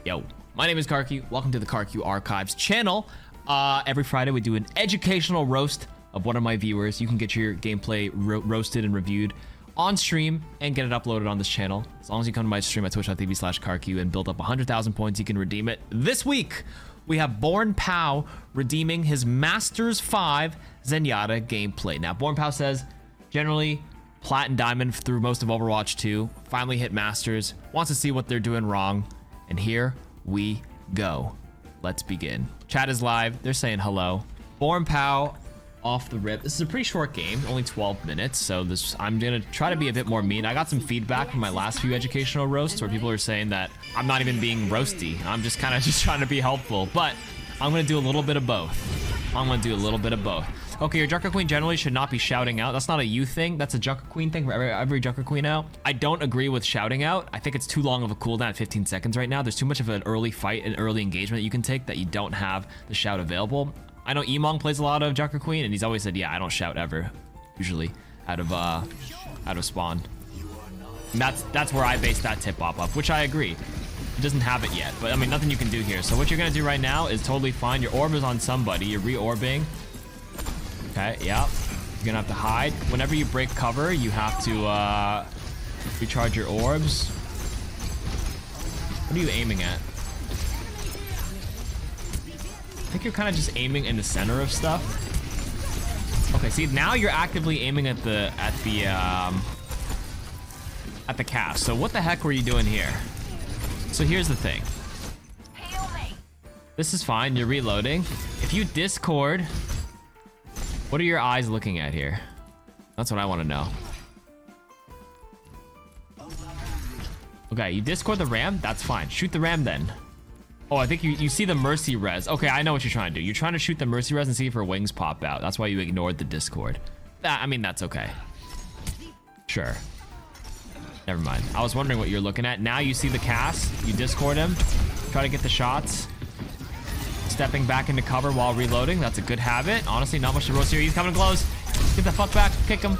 Yo, my name is KarQ. Welcome to the KarQ Archives channel. Every Friday we do an educational roast of one of my viewers. You can get your gameplay roasted and reviewed on stream and get it uploaded on this channel. As long as you come to my stream at twitch.tv/KarQ and build up 100,000 points, you can redeem it. This week, we have Bornpow redeeming his Masters 5 Zenyatta gameplay. Now, Bornpow says, generally, Plat and Diamond through most of Overwatch 2, finally hit Masters, wants to see what they're doing wrong, and here we go. Let's begin. Chat is live, they're saying hello. Bornpow off the rip. This is a pretty short game, only 12 minutes, so I'm gonna try to be a bit more mean. I got some feedback from my last few educational roasts where people are saying that I'm not even being roasty. I'm just kind of trying to be helpful, but I'm gonna do a little bit of both. Okay, your Junker Queen generally should not be shouting out. That's not a you thing. That's a Junker Queen thing for every Junker Queen out. I don't agree with shouting out. I think it's too long of a cooldown at 15 seconds right now. There's too much of an early fight and early engagement that you can take that you don't have the shout available. I know Emong plays a lot of Junker Queen, and he's always said, yeah, I don't shout ever, usually, out of spawn. And that's where I base that tip off of, which I agree. It doesn't have it yet, but I mean, nothing you can do here. So what you're gonna do right now is totally fine. Your orb is on somebody. You're re-orbing. Okay, yeah. You're gonna have to hide. Whenever you break cover, you have to recharge your orbs. What are you aiming at? I think you're kind of just aiming in the center of stuff. Okay, see, now you're actively aiming at the cast. So what the heck were you doing here? So here's the thing. This is fine, you're reloading. If you discord, what are your eyes looking at here? That's what I want to know. Okay, you discord the ram, that's fine. Shoot the ram then. Oh, I think you see the Mercy res. Okay, I know what you're trying to do. You're trying to shoot the Mercy res and see if her wings pop out. That's why you ignored the discord. I mean, that's okay. Sure. Never mind. I was wondering what you're looking at. Now you see the cast. You discord him. Try to get the shots. Stepping back into cover while reloading. That's a good habit. Honestly, not much to roast here. He's coming close. Get the fuck back. Kick him.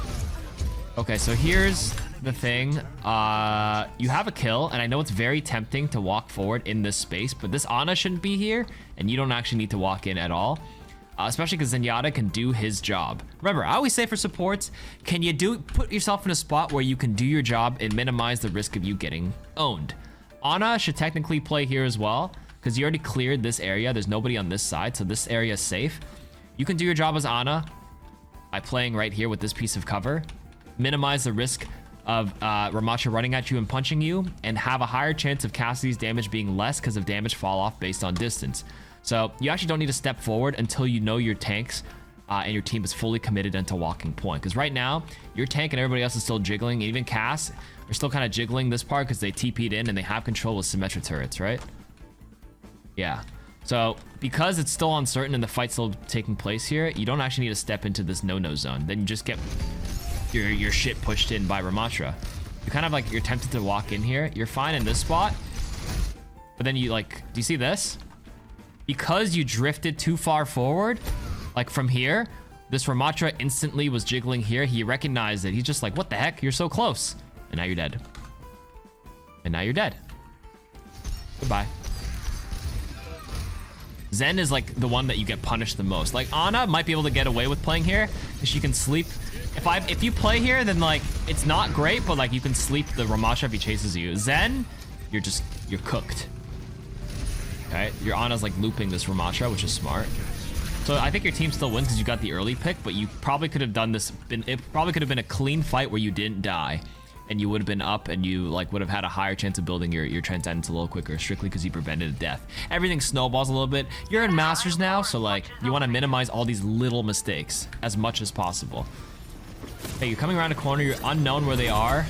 Okay, so here's the thing. You have a kill, and I know it's very tempting to walk forward in this space, but this Ana shouldn't be here, and you don't actually need to walk in at all. Especially because Zenyatta can do his job. Remember, I always say for supports, put yourself in a spot where you can do your job and minimize the risk of you getting owned. Ana should technically play here as well, because you already cleared this area. There's nobody on this side, so this area is safe. You can do your job as Ana by playing right here with this piece of cover. Minimize the risk of Ramattra running at you and punching you, and have a higher chance of Cassidy's damage being less because of damage fall off based on distance. So you actually don't need to step forward until you know your tanks and your team is fully committed into walking point. Because right now, your tank and everybody else is still jiggling, and even Cass are still kind of jiggling this part because they TP'd in and they have control with Symmetra turrets, right? Yeah. So because it's still uncertain and the fight's still taking place here, you don't actually need to step into this no-no zone. Then you just get your shit pushed in by Ramattra. You're kind of like, you're tempted to walk in here. You're fine in this spot, but then you do you see this? Because you drifted too far forward, like from here, this Ramattra instantly was jiggling here. He recognized it. He's just like, what the heck? You're so close. And now you're dead. And now you're dead. Goodbye. Zen is like the one that you get punished the most. Like Ana might be able to get away with playing here because she can sleep. If you play here, then like it's not great, but like you can sleep the Ramattra if he chases you. Zen, you're cooked. Okay, your Ana's like looping this Ramattra, which is smart. So I think your team still wins because you got the early pick, but you probably could have done this. It probably could have been a clean fight where you didn't die, and you would have been up, and you like would have had a higher chance of building your Transcendence a little quicker, strictly because you prevented a death. Everything snowballs a little bit. You're in Masters now, so like you want to minimize all these little mistakes as much as possible. Hey, you're coming around a corner. You're unknown where they are.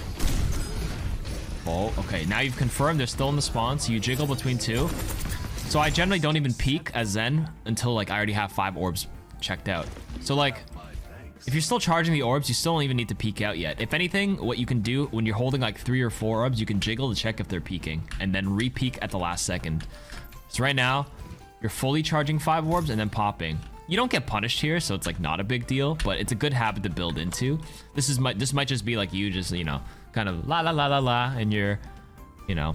Oh, okay. Now you've confirmed they're still in the spawn, so you jiggle between two. So I generally don't even peek as Zen until like I already have 5 orbs checked out. So like, if you're still charging the orbs, you still don't even need to peek out yet. If anything, what you can do when you're holding like 3 or 4 orbs, you can jiggle to check if they're peeking and then re-peek at the last second. So right now, you're fully charging 5 orbs and then popping. You don't get punished here, so it's like not a big deal, but it's a good habit to build into. This might just be like you just, you know, kind of la la la la la, and you're, you know,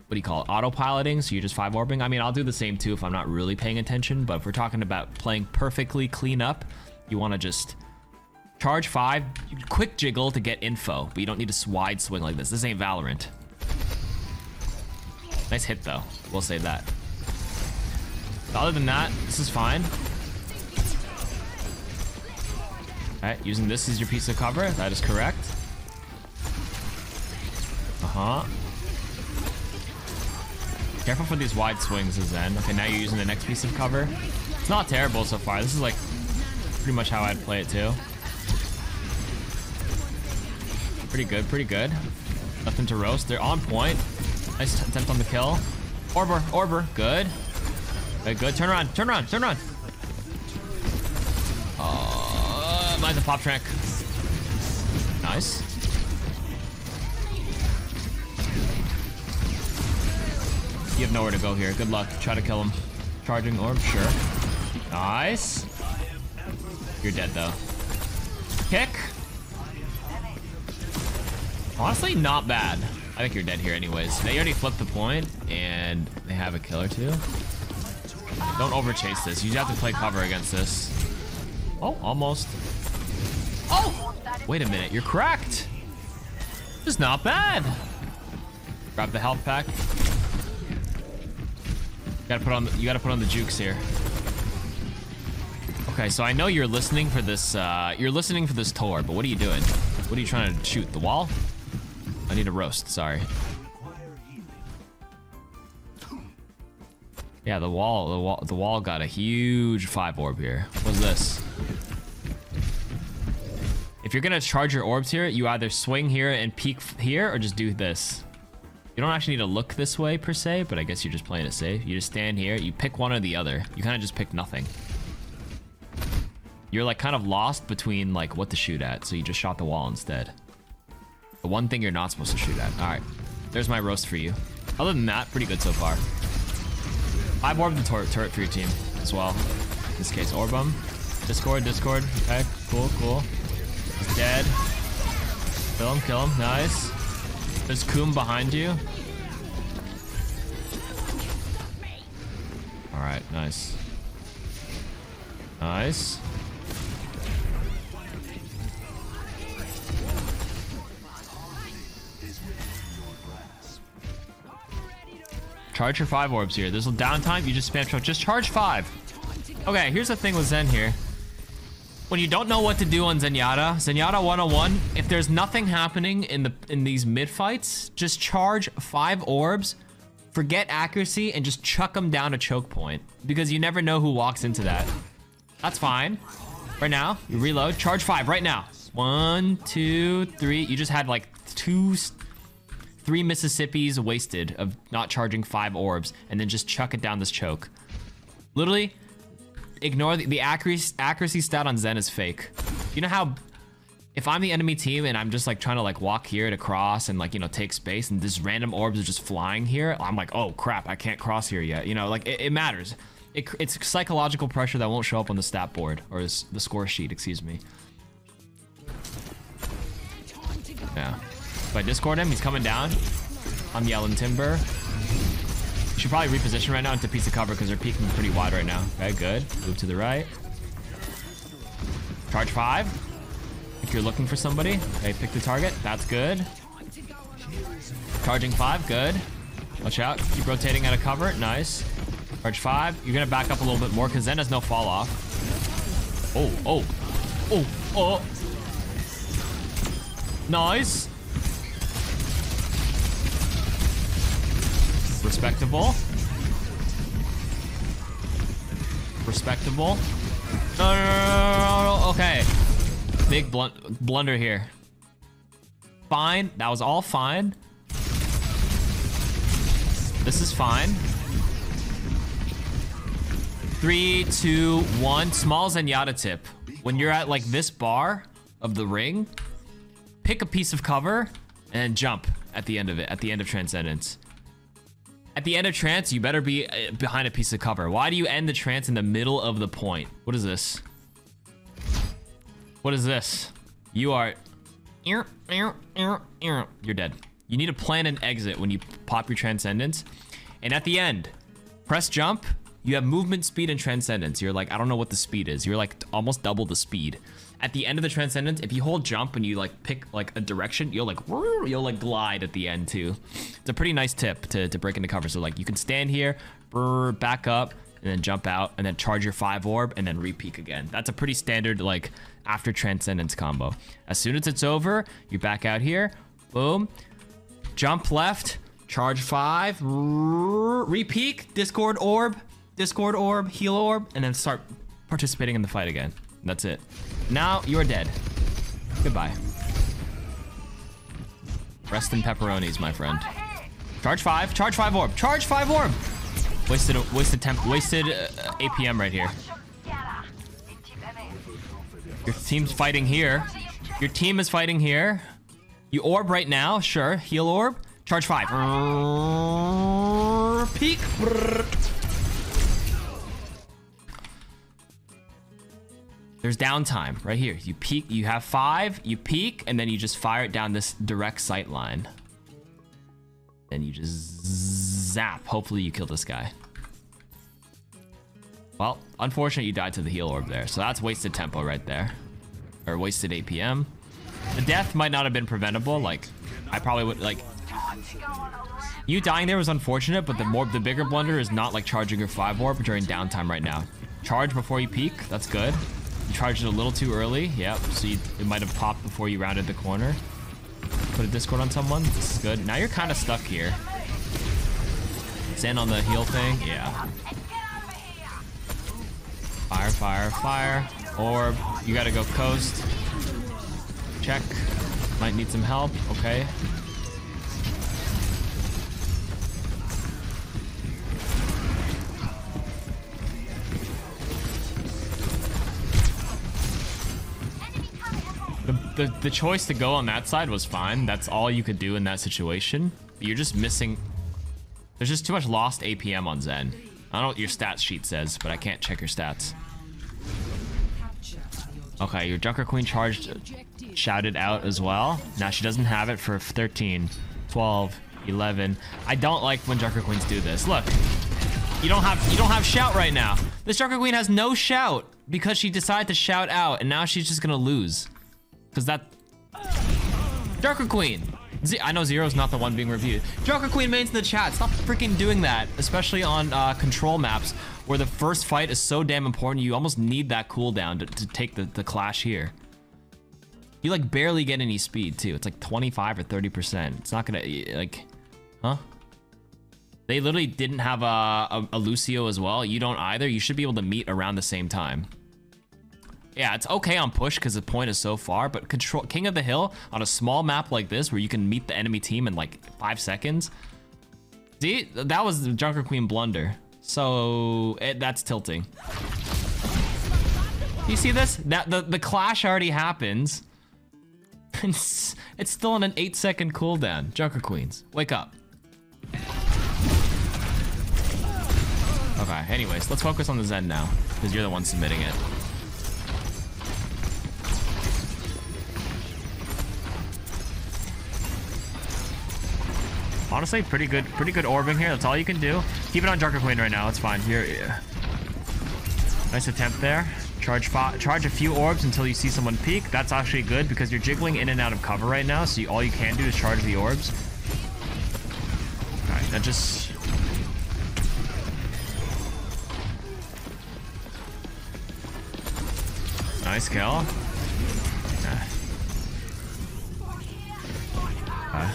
what do you call it, autopiloting, so you're just 5-orbing. I mean, I'll do the same too if I'm not really paying attention, but if we're talking about playing perfectly clean up, you want to just charge 5, quick jiggle to get info, but you don't need a wide swing like this. This ain't Valorant. Nice hit though, we'll say that. Other than that, this is fine. Alright, using this as your piece of cover, that is correct. Careful for these wide swings, Zen. Okay, now you're using the next piece of cover. It's not terrible so far. This is like pretty much how I'd play it too. Pretty good, pretty good. Nothing to roast. They're on point. Nice attempt on the kill. Orber, good. Okay, good. Turn around. Mine's a pop trank. Nice. You have nowhere to go here. Good luck. Try to kill him. Charging orb, sure. Nice. You're dead though. Kick. Honestly, not bad. I think you're dead here anyways. They already flipped the point and they have a kill or two. Don't over chase this. You have to play cover against this. Oh, almost. Oh! Wait a minute, you're cracked. This is not bad. Grab the health pack. You gotta put on the jukes here. Okay, so I know you're listening for this. You're listening for this Tor, but what are you doing? What are you trying to shoot? The wall? I need a roast. Sorry. Yeah, the wall got a huge 5-orb here. What's this? If you're gonna charge your orbs here, you either swing here and peek here, or just do this. You don't actually need to look this way per se, but I guess you're just playing it safe. You just stand here, you pick one or the other. You kind of just pick nothing. You're like kind of lost between like what to shoot at, so you just shot the wall instead. The one thing you're not supposed to shoot at. All right, there's my roast for you. Other than that, pretty good so far. 5-orb the turret for your team as well. In this case, orb him. Discord. Okay, cool. He's dead. Kill him, nice. There's Koom behind you. All right, nice. Charge your 5 orbs here. There's a downtime, you just spam charge. Just charge 5. Okay, here's the thing with Zen here. When you don't know what to do on Zenyatta 101, if there's nothing happening in these mid fights, just charge 5 orbs, forget accuracy, and just chuck them down a choke point, because you never know who walks into that. That's fine. Right now, you reload, charge 5 right now. 1, 2, 3. You just had like 3 Mississippis wasted of not charging 5 orbs, and then just chuck it down this choke. Literally, ignore the accuracy stat on Zen is fake. You know how if I'm the enemy team and I'm just like trying to like walk here to cross and like, you know, take space, and this random orbs are just flying here, I'm like, oh crap, I can't cross here yet. You know, like it matters. It's psychological pressure that won't show up on the stat board, or the score sheet, excuse me. Yeah. If I discord him, he's coming down. I'm yelling timber. You should probably reposition right now into piece of cover because they're peeking pretty wide right now. Okay, good. Move to the right. Charge 5. If you're looking for somebody. Okay, pick the target. That's good. Charging 5. Good. Watch out. Keep rotating out of cover. Nice. Charge 5. You're going to back up a little bit more because Zen has no fall off. Oh. Nice. Respectable. No. Okay. Big blunder here. Fine. That was all fine. This is fine. 3, 2, 1. Small Zenyatta tip. When you're at like this bar of the ring, pick a piece of cover and then jump at the end of it, at the end of Transcendence. At the end of trance, you better be behind a piece of cover. Why do you end the trance in the middle of the point? What is this? What is this? You are... You're dead. You need to plan an exit when you pop your Transcendence. And at the end, press jump. You have movement speed and Transcendence. You're like, I don't know what the speed is. You're like almost double the speed. At the end of the Transcendence, if you hold jump and you like pick like a direction, you'll like glide at the end too. It's a pretty nice tip to break into cover. So like you can stand here, back up, and then jump out, and then charge your 5 orb, and then re-peek again. That's a pretty standard like after Transcendence combo. As soon as it's over, you back out here, boom, jump left, charge 5, re-peek, Discord orb, heal orb, and then start participating in the fight again. That's it. Now you're dead. Goodbye. Rest in pepperonis, my friend. Charge 5 orb, charge 5 orb. Wasted APM right here. Your team's fighting here. Your team is fighting here. You orb right now, sure. Heal orb, charge 5. Peek. There's downtime right here. You peek, you have 5, you peek, and then you just fire it down this direct sight line. Then you just zap. Hopefully you kill this guy. Well, unfortunately you died to the heal orb there. So that's wasted tempo right there. Or wasted APM. The death might not have been preventable. Like, I probably would, like... You dying there was unfortunate, but the bigger blunder is not like charging your 5 orb during downtime right now. Charge before you peek, that's good. You charged it a little too early, yep. So it might have popped before you rounded the corner. Put a Discord on someone, this is good. Now you're kind of stuck here. Zen on the heal thing, yeah. Fire, fire, fire. Orb, you gotta go coast. Check, might need some help, okay. The choice to go on that side was fine. That's all you could do in that situation. You're just missing... There's just too much lost APM on Zen. I don't know what your stats sheet says, but I can't check your stats. Okay, your Junker Queen charged, shouted out as well. Now she doesn't have it for 13, 12, 11. I don't like when Junker Queens do this. Look, you don't have shout right now. This Junker Queen has no shout because she decided to shout out, and now she's just gonna lose. Because that... Joker Queen! I know Zero's not the one being reviewed. Joker Queen mains in the chat. Stop freaking doing that. Especially on control maps where the first fight is so damn important. You almost need that cooldown to take the clash here. You like barely get any speed too. It's like 25 or 30%. It's not gonna... like... Huh? They literally didn't have a Lucio as well. You don't either. You should be able to meet around the same time. Yeah, it's okay on push because the point is so far, but control King of the Hill on a small map like this where you can meet the enemy team in like 5 seconds. See, that was the Junker Queen blunder. So that's tilting. You see this? That the clash already happens. It's still on an 8-second cooldown. Junker Queens, wake up. Okay, anyways, let's focus on the Zen now because you're the one submitting it. Honestly, pretty good orbing here. That's all you can do. Keep it on Junker Queen right now. It's fine. Yeah. Nice attempt there. Charge a few orbs until you see someone peek. That's actually good because you're jiggling in and out of cover right now. So all you can do is charge the orbs. All right, now just... Nice kill. Okay.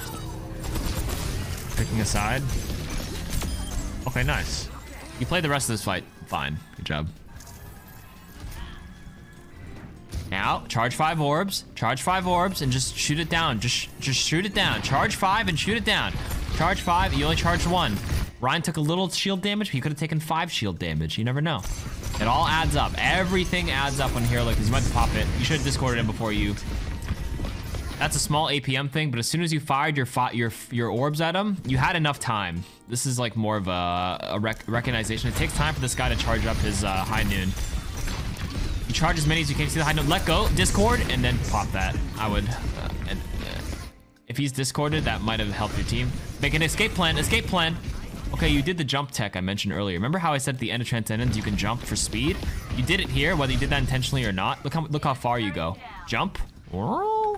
Picking a side. Okay, nice. You played the rest of this fight fine. Good job. Now, charge 5 orbs. Charge 5 orbs and just shoot it down. Just shoot it down. Charge 5 and shoot it down. Charge 5. You only charged 1. Ryan took a little shield damage, but he could have taken 5 shield damage. You never know. It all adds up. Everything adds up on here. Look, you might pop it. You should have discorded him before you... That's a small APM thing, but as soon as you fired your orbs at him, you had enough time. This is like more of a recognition. It takes time for this guy to charge up his high noon. You charge as many as you can. See the high noon. Let go, discord, and then pop that. I would. If he's discorded, that might have helped your team. Make an escape plan, escape plan. Okay, you did the jump tech I mentioned earlier. Remember how I said at the end of Transcendence you can jump for speed? You did it here, whether you did that intentionally or not. Look how far you go. Jump. I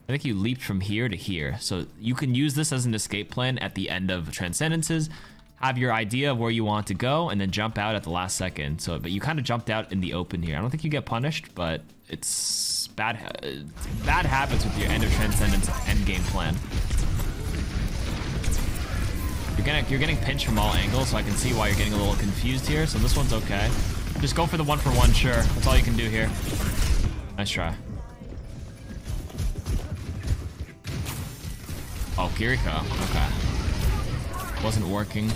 think you leaped from here to here. So you can use this as an escape plan at the end of Transcendences. Have your idea of where you want to go and then jump out at the last second. So, but you kind of jumped out in the open here. I don't think you get punished, but it's bad habits with your end of Transcendence end game plan. You're getting pinched from all angles, so I can see why you're getting a little confused here. So this one's okay. Just go for the 1-for-1, sure. That's all you can do here. Nice try. Oh, Kiriko. Okay. Wasn't working.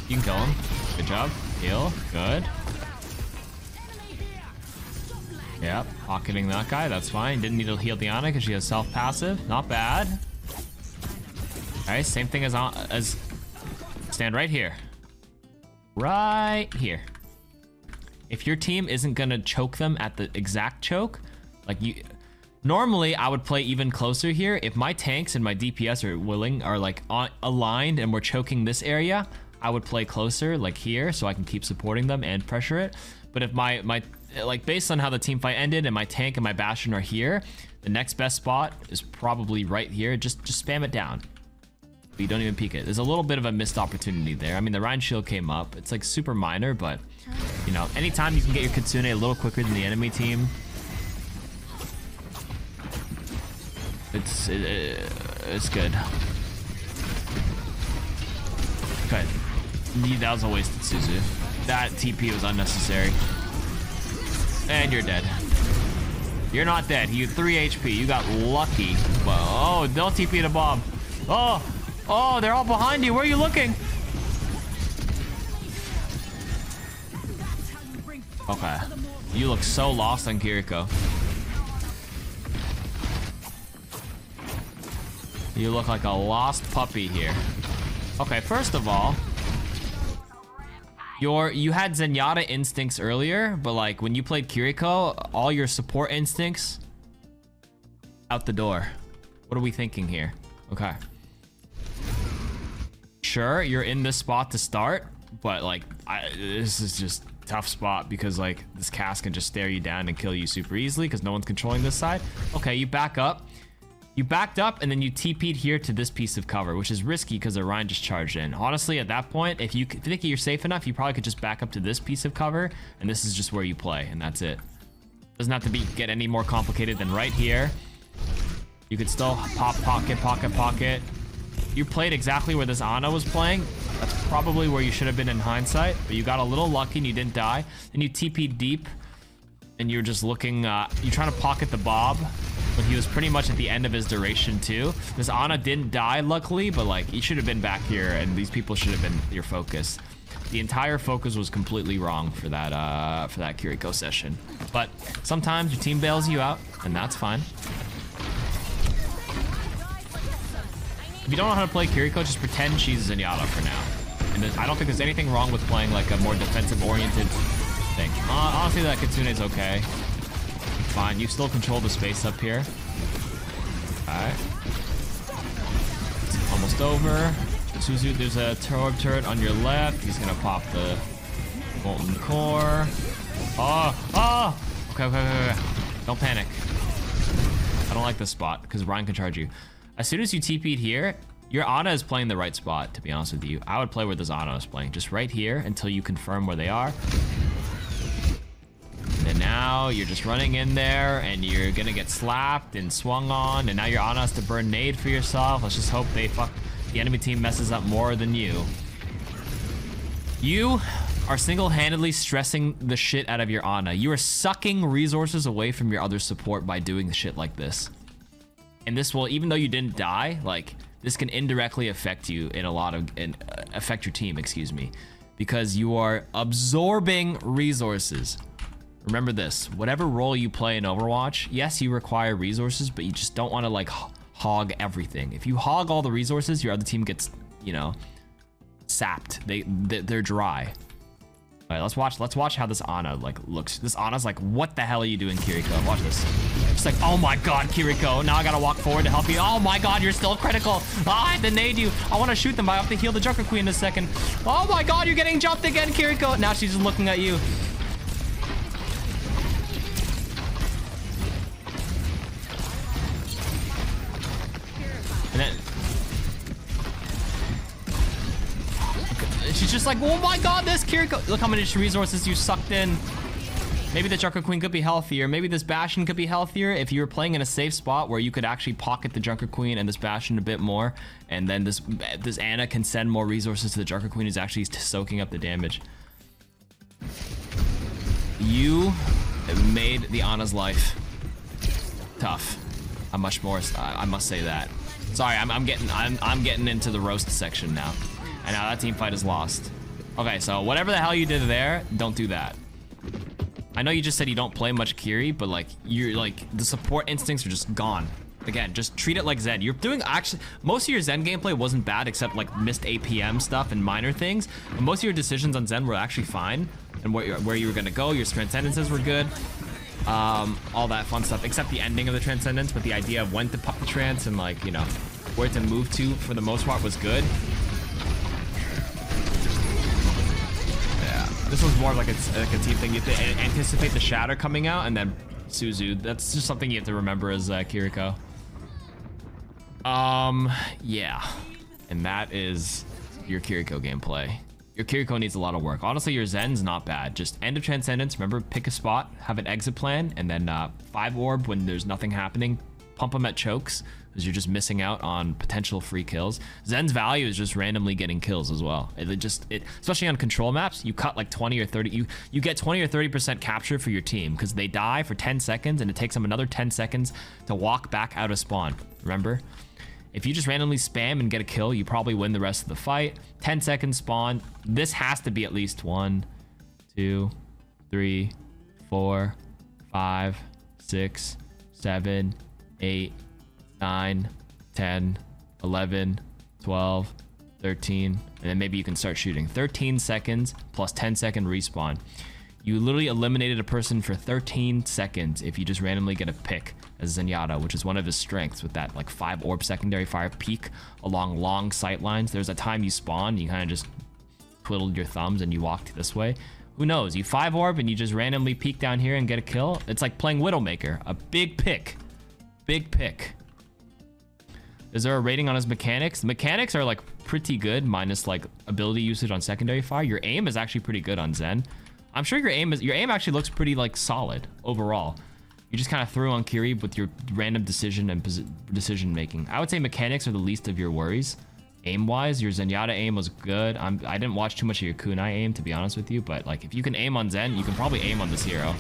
You can kill him. Good job. Heal. Good. Yep. Pocketing that guy. That's fine. Didn't need to heal Diana because she has self-passive. Not bad. Alright, same thing as stand right here. Right here. If your team isn't gonna choke them at the exact choke, like you... Normally, I would play even closer here. If my tanks and my DPS are like aligned and we're choking this area, I would play closer, like here, so I can keep supporting them and pressure it. But if my like based on how the team fight ended and my tank and my Bastion are here, the next best spot is probably right here. Just spam it down. But you don't even peek it. There's a little bit of a missed opportunity there. I mean, the Rhine shield came up. It's like super minor, but you know, anytime you can get your Kitsune a little quicker than the enemy team, it's good. Okay, that was a wasted Suzu. That TP was unnecessary. And you're dead. You're not dead. You 3 HP. You got lucky. Oh, don't TP the bomb. Oh, they're all behind you. Where are you looking? Okay. You look so lost on Kiriko. You look like a lost puppy here. Okay, first of all, you had Zenyatta instincts earlier, but like when you played Kiriko, all your support instincts out the door. What are we thinking here? Okay. Sure, you're in this spot to start, but like this is just a tough spot because like this cast can just stare you down and kill you super easily because no one's controlling this side. Okay, you back up. You backed up and then you TP'd here to this piece of cover, which is risky because the Rhine just charged in. Honestly, at that point, if you think you're safe enough, you probably could just back up to this piece of cover, and this is just where you play, and that's it. Doesn't have to get any more complicated than right here. You could still pocket. You played exactly where this Ana was playing. That's probably where you should have been in hindsight, but you got a little lucky and you didn't die. Then you TP'd deep, and you're just looking, you're trying to pocket the Bob, but he was pretty much at the end of his duration too. This Ana didn't die, luckily, but like, you should have been back here, and these people should have been your focus. The entire focus was completely wrong for that Kiriko session. But sometimes your team bails you out, and that's fine. If you don't know how to play Kiriko, just pretend she's Zenyatta for now. And I don't think there's anything wrong with playing like a more defensive-oriented thing. Honestly, that Kitsune's okay. Fine, you still control the space up here. Alright. Almost over. Suzu, there's a Torb turret on your left. He's gonna pop the Molten Core. Okay. Don't panic. I don't like this spot, because Ryan can charge you. As soon as you TP'd here, your Ana is playing the right spot, to be honest with you. I would play where this Ana is playing. Just right here until you confirm where they are. And now you're just running in there and you're gonna get slapped and swung on, and now your Ana has to burn nade for yourself. Let's just hope the enemy team messes up more than you. You are single-handedly stressing the shit out of your Ana. You are sucking resources away from your other support by doing shit like this. And this will, even though you didn't die, like this can indirectly affect you in affect your team, excuse me, because you are absorbing resources. Remember this, whatever role you play in Overwatch, yes, you require resources, but you just don't want to like hog everything. If you hog all the resources, your other team gets, you know, sapped. They're dry. All right, let's watch how this Ana like looks. This Ana's like, what the hell are you doing, Kiriko? Watch this. She's like, oh my god, Kiriko, now I gotta walk forward to help you. Oh my god, you're still critical. Ah, I have to nade you. I want to shoot them, but I have to heal the Junker Queen in a second. Oh my god, you're getting jumped again, Kiriko. Now she's just looking at you. And then she's just like, oh my god, this Kiriko. Look how many resources you sucked in. Maybe the Junker Queen could be healthier. Maybe this Bastion could be healthier if you were playing in a safe spot where you could actually pocket the Junker Queen and this Bastion a bit more. And then this Ana can send more resources to the Junker Queen who's actually soaking up the damage. You made the Ana's life tough. I must say that. Sorry, I'm getting into the roast section now. And now that team fight is lost. Okay, so whatever the hell you did there, don't do that. I know you just said you don't play much Kiri, but like you're like the support instincts are just gone. Again, just treat it like Zen. You're doing actually most of your Zen gameplay wasn't bad except like missed APM stuff and minor things. But most of your decisions on Zen were actually fine, and where you were gonna go, your transcendences were good. All that fun stuff except the ending of the transcendence, but the idea of when to pop the trance and like, you know, where to move to for the most part was good. This was more of like a team thing. You have to anticipate the shatter coming out and then Suzu. That's just something you have to remember as Kiriko. Yeah. And that is your Kiriko gameplay. Your Kiriko needs a lot of work. Honestly, your Zen's not bad. Just end of Transcendence. Remember, pick a spot, have an exit plan, and then 5 orb when there's nothing happening. Pump them at chokes, because you're just missing out on potential free kills. Zen's value is just randomly getting kills as well. Especially on control maps, you cut like 20 or 30. You get 20 or 30% capture for your team because they die for 10 seconds and it takes them another 10 seconds to walk back out of spawn. Remember? If you just randomly spam and get a kill, you probably win the rest of the fight. 10 seconds spawn. This has to be at least 1, 2, 3, 4, 5, 6, 7, 8, 9, 10, 11, 12, 13, and then maybe you can start shooting. 13 seconds plus 10-second respawn. You literally eliminated a person for 13 seconds if you just randomly get a pick as Zenyatta, which is one of his strengths with that like 5 orb secondary fire peak along long sight lines. There's a time you spawn, you kind of just twiddled your thumbs and you walked this way. Who knows? You 5 orb and you just randomly peek down here and get a kill. It's like playing Widowmaker, a big pick. Big pick. Is there a rating on his mechanics? The mechanics are like pretty good, minus like ability usage on secondary fire. Your aim is actually pretty good on Zen. I'm sure your aim actually looks pretty like solid overall. You just kind of threw on Kiri with your random decision and decision making. I would say mechanics are the least of your worries. Aim wise, your Zenyatta aim was good. I didn't watch too much of your kunai aim, to be honest with you, but like if you can aim on Zen, you can probably aim on this hero.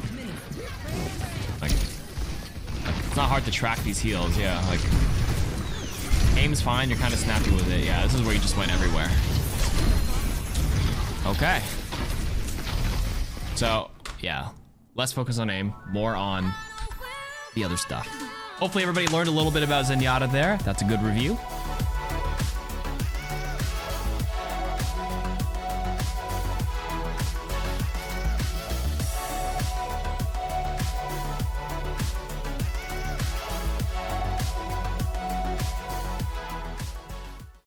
Like it's not hard to track these heals. Yeah, like aim's fine. You're kind of snappy with it. Yeah, this is where you just went everywhere. Okay. So yeah, less focus on aim, more on the other stuff. Hopefully everybody learned a little bit about Zenyatta there. That's a good review.